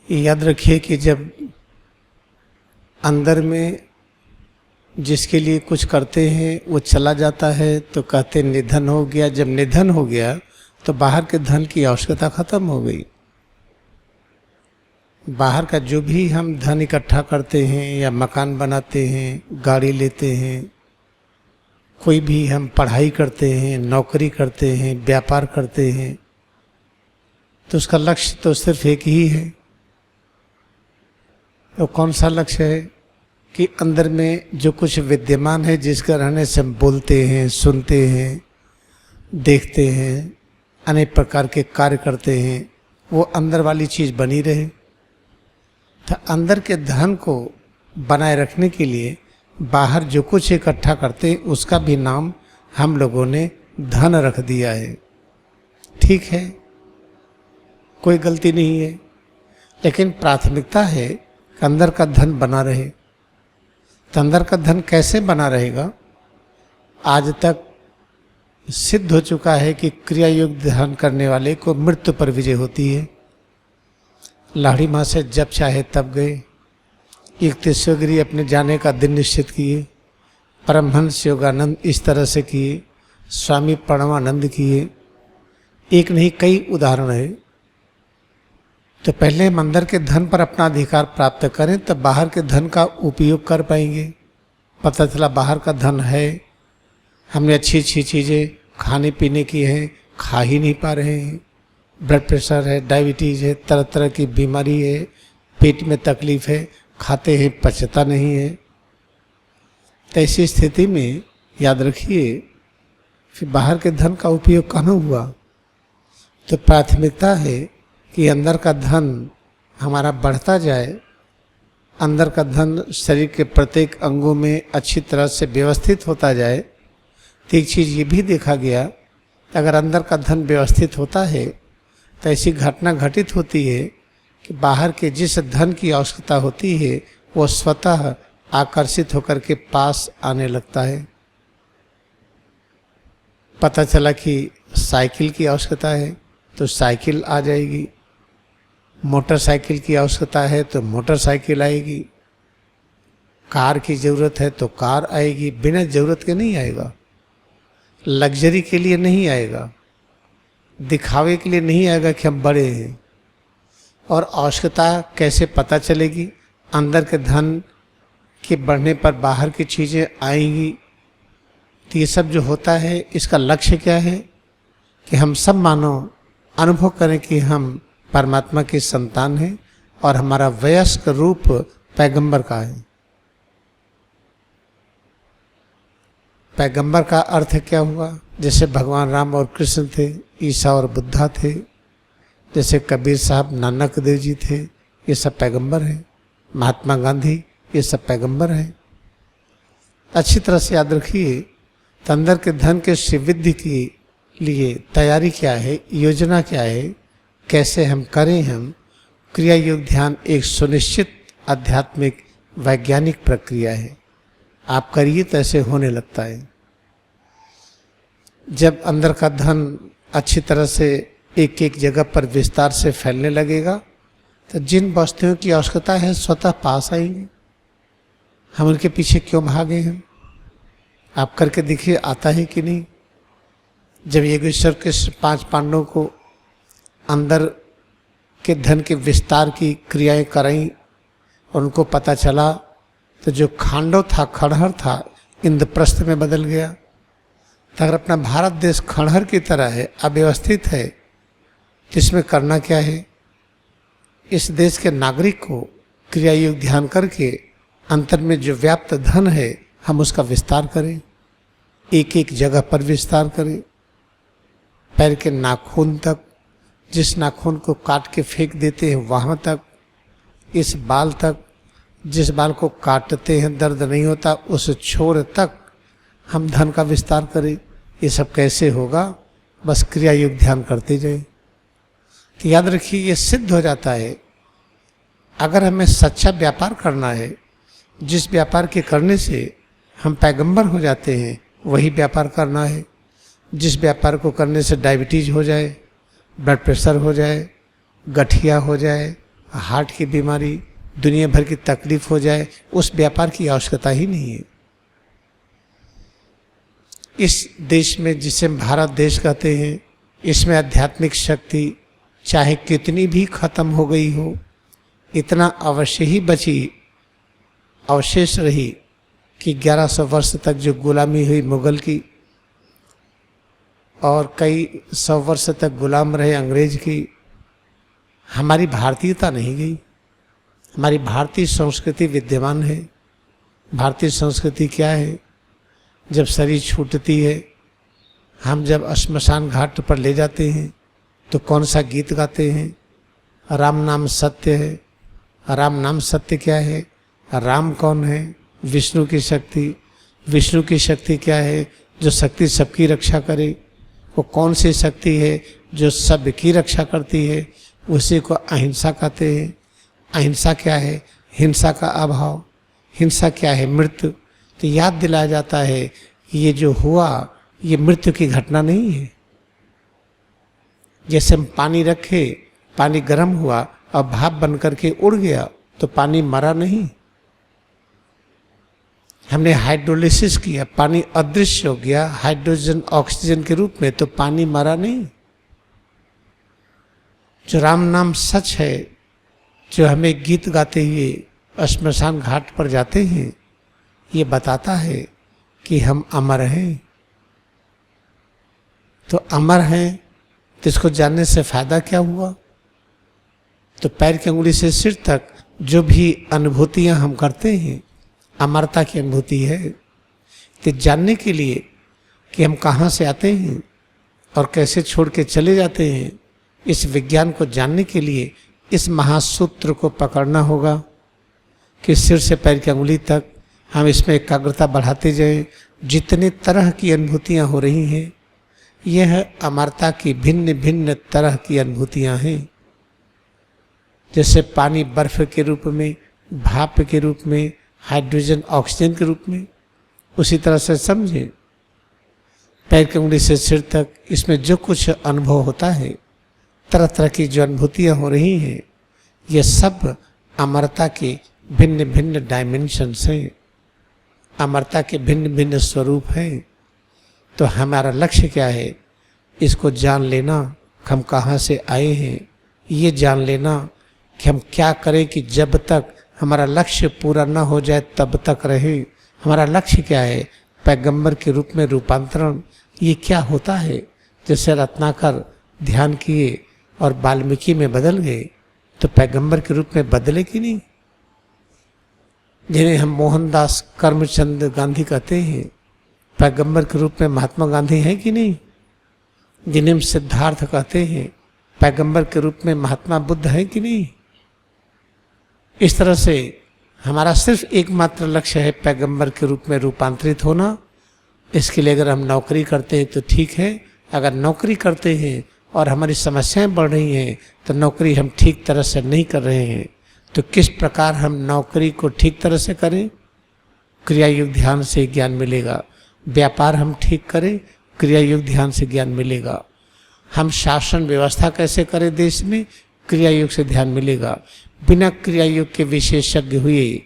ये याद रखिए कि जब अंदर में जिसके लिए कुछ करते हैं वो चला जाता है तो कहते निधन हो गया। जब निधन हो गया तो बाहर के धन की आवश्यकता खत्म हो गई। बाहर का जो भी हम धन इकट्ठा करते हैं या मकान बनाते हैं, गाड़ी लेते हैं, कोई भी हम पढ़ाई करते हैं, नौकरी करते हैं, व्यापार करते हैं, तो उसका लक्ष्य तो सिर्फ एक ही है। तो कौन सा लक्ष्य है कि अंदर में जो कुछ विद्यमान है, जिसका रहने से हम बोलते हैं, सुनते हैं, देखते हैं, अनेक प्रकार के कार्य करते हैं, वो अंदर वाली चीज़ बनी रहे। तो अंदर के धन को बनाए रखने के लिए बाहर जो कुछ इकट्ठा करते हैं उसका भी नाम हम लोगों ने धन रख दिया है। ठीक है, कोई गलती नहीं है, लेकिन प्राथमिकता है कि अंदर का धन बना रहे। तो अंदर का धन कैसे बना रहेगा? आज तक सिद्ध हो चुका है कि क्रिया युक्त ध्यान करने वाले को मृत्यु पर विजय होती है। लाहिड़ी माँ से जब चाहे तब गए, युक्तेश्वरगिरी अपने जाने का दिन निश्चित किए, परमहंस योगानंद इस तरह से किए, स्वामी प्रणवानंद किए, एक नहीं कई उदाहरण है। तो पहले हम अंदर के धन पर अपना अधिकार प्राप्त करें तब बाहर के धन का उपयोग कर पाएंगे। पता चला बाहर का धन है, हमने अच्छी अच्छी चीज़ें खाने पीने की हैं, खा ही नहीं पा रहे हैं, ब्लड प्रेशर है, डायबिटीज़ है, तरह तरह की बीमारी है, पेट में तकलीफ़ है, खाते हैं पचता नहीं है। तो ऐसी स्थिति में याद रखिए फिर बाहर के धन का उपयोग कहाँ हुआ? तो प्राथमिकता है कि अंदर का धन हमारा बढ़ता जाए, अंदर का धन शरीर के प्रत्येक अंगों में अच्छी तरह से व्यवस्थित होता जाए। तो एक चीज़ ये भी देखा गया कि अगर अंदर का धन व्यवस्थित होता है तो ऐसी घटना घटित होती है कि बाहर के जिस धन की आवश्यकता होती है वो स्वतः आकर्षित होकर के पास आने लगता है। पता चला कि साइकिल की आवश्यकता है तो साइकिल आ जाएगी, मोटरसाइकिल की आवश्यकता है तो मोटरसाइकिल आएगी, कार की ज़रूरत है तो कार आएगी। बिना ज़रूरत के नहीं आएगा, लग्जरी के लिए नहीं आएगा, दिखावे के लिए नहीं आएगा कि हम बड़े हैं। और आवश्यकता कैसे पता चलेगी? अंदर के धन के बढ़ने पर बाहर की चीज़ें आएंगी। तो ये सब जो होता है इसका लक्ष्य क्या है कि हम सब मानव अनुभव करें कि हम परमात्मा की संतान हैं और हमारा वयस्क रूप पैगंबर का है। पैगंबर का अर्थ क्या हुआ? जैसे भगवान राम और कृष्ण थे, ईसा और बुद्धा थे, जैसे कबीर साहब, नानक देव जी थे, ये सब पैगंबर हैं। महात्मा गांधी, ये सब पैगंबर हैं। अच्छी तरह से याद रखिए, तो अंदर के धन के श्रीवृद्धि के लिए तैयारी क्या है, योजना क्या है, कैसे हम करें। हम क्रिया योग ध्यान एक सुनिश्चित आध्यात्मिक वैज्ञानिक प्रक्रिया है। आप करिए तो ऐसे होने लगता है। जब अंदर का धन अच्छी तरह से एक एक जगह पर विस्तार से फैलने लगेगा तो जिन वस्तुओं की आवश्यकता है स्वतः पास आएंगे। हम उनके पीछे क्यों भागे हैं? आप करके देखिए, आता है कि नहीं? जब योगेश्वर के 5 पांडवों को अंदर के धन के विस्तार की क्रियाएं कराई और उनको पता चला तो जो खांडव था, खंडहर था, इंद्रप्रस्थ में बदल गया। तो अगर अपना भारत देश खंडहर की तरह है, अव्यवस्थित है, तो इसमें करना क्या है? इस देश के नागरिक को क्रिया योग ध्यान करके अंतर में जो व्याप्त धन है हम उसका विस्तार करें, एक एक जगह पर विस्तार करें। पैर के नाखून तक, जिस नाखून को काट के फेंक देते हैं वहाँ तक, इस बाल तक, जिस बाल को काटते हैं दर्द नहीं होता उस छोर तक हम धन का विस्तार करें। ये सब कैसे होगा? बस क्रिया योग ध्यान करते जाए। तो याद रखिए, ये सिद्ध हो जाता है। अगर हमें सच्चा व्यापार करना है, जिस व्यापार के करने से हम पैगंबर हो जाते हैं वही व्यापार करना है। जिस व्यापार को करने से डायबिटीज हो जाए, ब्लड प्रेशर हो जाए, गठिया हो जाए, हार्ट की बीमारी, दुनिया भर की तकलीफ हो जाए, उस व्यापार की आवश्यकता ही नहीं है। इस देश में, जिसे भारत देश कहते हैं, इसमें आध्यात्मिक शक्ति चाहे कितनी भी खत्म हो गई हो, इतना अवश्य ही बची, अवशेष रही कि 1100 वर्ष तक जो गुलामी हुई मुगल की, और कई 100 वर्ष तक गुलाम रहे अंग्रेज की, हमारी भारतीयता नहीं गई। हमारी भारतीय संस्कृति विद्यमान है। भारतीय संस्कृति क्या है? जब शरीर छूटती है, हम जब श्मशान घाट पर ले जाते हैं तो कौन सा गीत गाते हैं? राम नाम सत्य है। राम नाम सत्य क्या है? राम कौन है? विष्णु की शक्ति। विष्णु की शक्ति क्या है? जो शक्ति सबकी रक्षा करे। वो कौन सी शक्ति है जो सबकी रक्षा करती है? उसी को अहिंसा कहते हैं। अहिंसा क्या है? हिंसा का अभाव। हिंसा क्या है? मृत्यु। तो याद दिलाया जाता है कि ये जो हुआ, ये मृत्यु की घटना नहीं है। जैसे हम पानी रखे, पानी गर्म हुआ और भाप बन करके उड़ गया, तो पानी मरा नहीं। हमने हाइड्रोलिसिस किया, पानी अदृश्य हो गया हाइड्रोजन ऑक्सीजन के रूप में, तो पानी मरा नहीं। जो राम नाम सच है, जो हमें गीत गाते हुए श्मशान घाट पर जाते हैं, ये बताता है कि हम अमर हैं। तो अमर हैं, तो इसको जानने से फायदा क्या हुआ? तो पैर की अंगुली से सिर तक जो भी अनुभूतियां हम करते हैं, अमरता की अनुभूति है। तो जानने के लिए कि हम कहाँ से आते हैं और कैसे छोड़ के चले जाते हैं, इस विज्ञान को जानने के लिए इस महासूत्र को पकड़ना होगा कि सिर से पैर की अंगुली तक हम इसमें एकाग्रता बढ़ाते जाएं। जितने तरह की अनुभूतियां हो रही हैं, यह अमरता की भिन्न भिन्न तरह की अनुभूतियां हैं। जैसे पानी बर्फ के रूप में, भाप के रूप में, हाइड्रोजन ऑक्सीजन के रूप में, उसी तरह से समझे पैर की उंगली से सिर तक इसमें जो कुछ अनुभव होता है, तरह तरह की जो अनुभूतियां हो रही हैं, ये सब अमरता के भिन्न भिन्न डायमेंशंस हैं, अमरता के भिन्न भिन्न स्वरूप हैं। तो हमारा लक्ष्य क्या है? इसको जान लेना कि हम कहाँ से आए हैं, ये जान लेना कि हम क्या करें कि जब तक हमारा लक्ष्य पूरा ना हो जाए तब तक रहे। हमारा लक्ष्य क्या है? पैगंबर के रूप में रूपांतरण। ये क्या होता है? जैसे रत्नाकर ध्यान किए और वाल्मीकि में बदल गए, तो पैगंबर के रूप में बदले कि नहीं? जिन्हें हम मोहनदास करमचंद गांधी कहते हैं, पैगंबर के रूप में महात्मा गांधी है कि नहीं? जिन्हें हम सिद्धार्थ कहते हैं, पैगंबर के रूप में महात्मा बुद्ध है कि नहीं? इस तरह से हमारा सिर्फ एकमात्र लक्ष्य है पैगंबर के रूप में रूपांतरित होना। इसके लिए अगर हम नौकरी करते हैं तो ठीक है। अगर नौकरी करते हैं और हमारी समस्याएं बढ़ रही हैं, तो नौकरी हम ठीक तरह से नहीं कर रहे हैं। तो किस प्रकार हम नौकरी को ठीक तरह से करें? क्रिया युक्त ध्यान से ज्ञान मिलेगा। व्यापार हम ठीक करें, क्रिया युक्त ध्यान से ज्ञान मिलेगा। हम शासन व्यवस्था कैसे करें देश में, क्रिया युक्त से ध्यान मिलेगा। बिना क्रिया युक्त के विशेषज्ञ हुए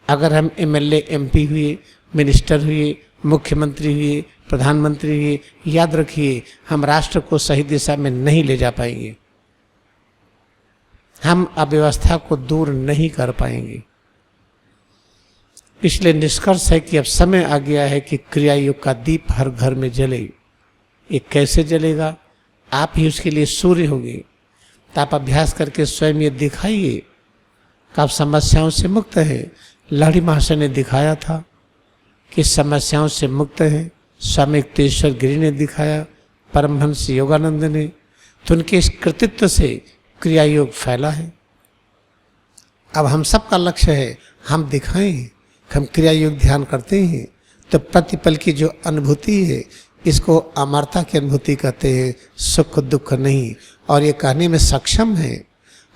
अगर हम एमएलए, एमपी हुए, मिनिस्टर हुए, मुख्यमंत्री हुए, प्रधानमंत्री हुए, याद रखिए हम राष्ट्र को सही दिशा में नहीं ले जा पाएंगे। हम अव्यवस्था को दूर नहीं कर पाएंगे। इसलिए निष्कर्ष है कि अब समय आ गया है कि क्रिया युग का दीप हर घर में जले। ये कैसे जलेगा? आप ही उसके लिए सूर्य होंगे। तो आप अभ्यास करके स्वयं ये दिखाइए कि आप समस्याओं से मुक्त हैं। लहरी महाशय ने दिखाया था कि समस्याओं से मुक्त हैं। स्वामी युक्तेश्वर गिरी ने दिखाया, परमहंस योगानंद ने। तो उनके इस कृतित्व से क्रिया योग फैला है। अब हम सबका लक्ष्य है हम दिखाएं, हम क्रिया योग ध्यान करते हैं तो प्रतिपल की जो अनुभूति है, इसको अमरता की अनुभूति कहते हैं, सुख दुख नहीं। और ये कहने में सक्षम है।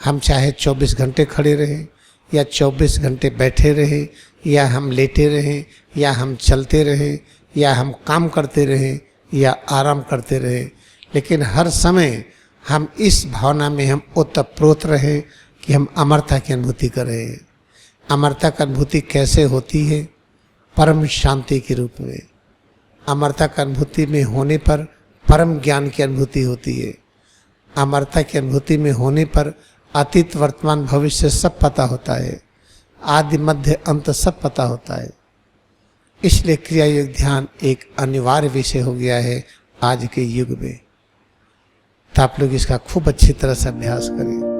हम चाहे 24 घंटे खड़े रहें या 24 घंटे बैठे रहें, या हम लेटे रहें, या हम चलते रहें, या हम काम करते रहें, या आराम करते रहें, लेकिन हर समय हम इस भावना में हम ओतप्रोत रहें कि हम अमरता की अनुभूति कर रहे हैं। अमरता की अनुभूति कैसे होती है? परम शांति के रूप में। अमरता की अनुभूति में होने पर परम ज्ञान की अनुभूति होती है। अमरता की अनुभूति में होने पर अतीत वर्तमान भविष्य सब पता होता है, आदि मध्य अंत सब पता होता है। इसलिए क्रिया योग ध्यान एक अनिवार्य विषय हो गया है आज के युग में। तो आप लोग इसका खूब अच्छी तरह से अभ्यास करें।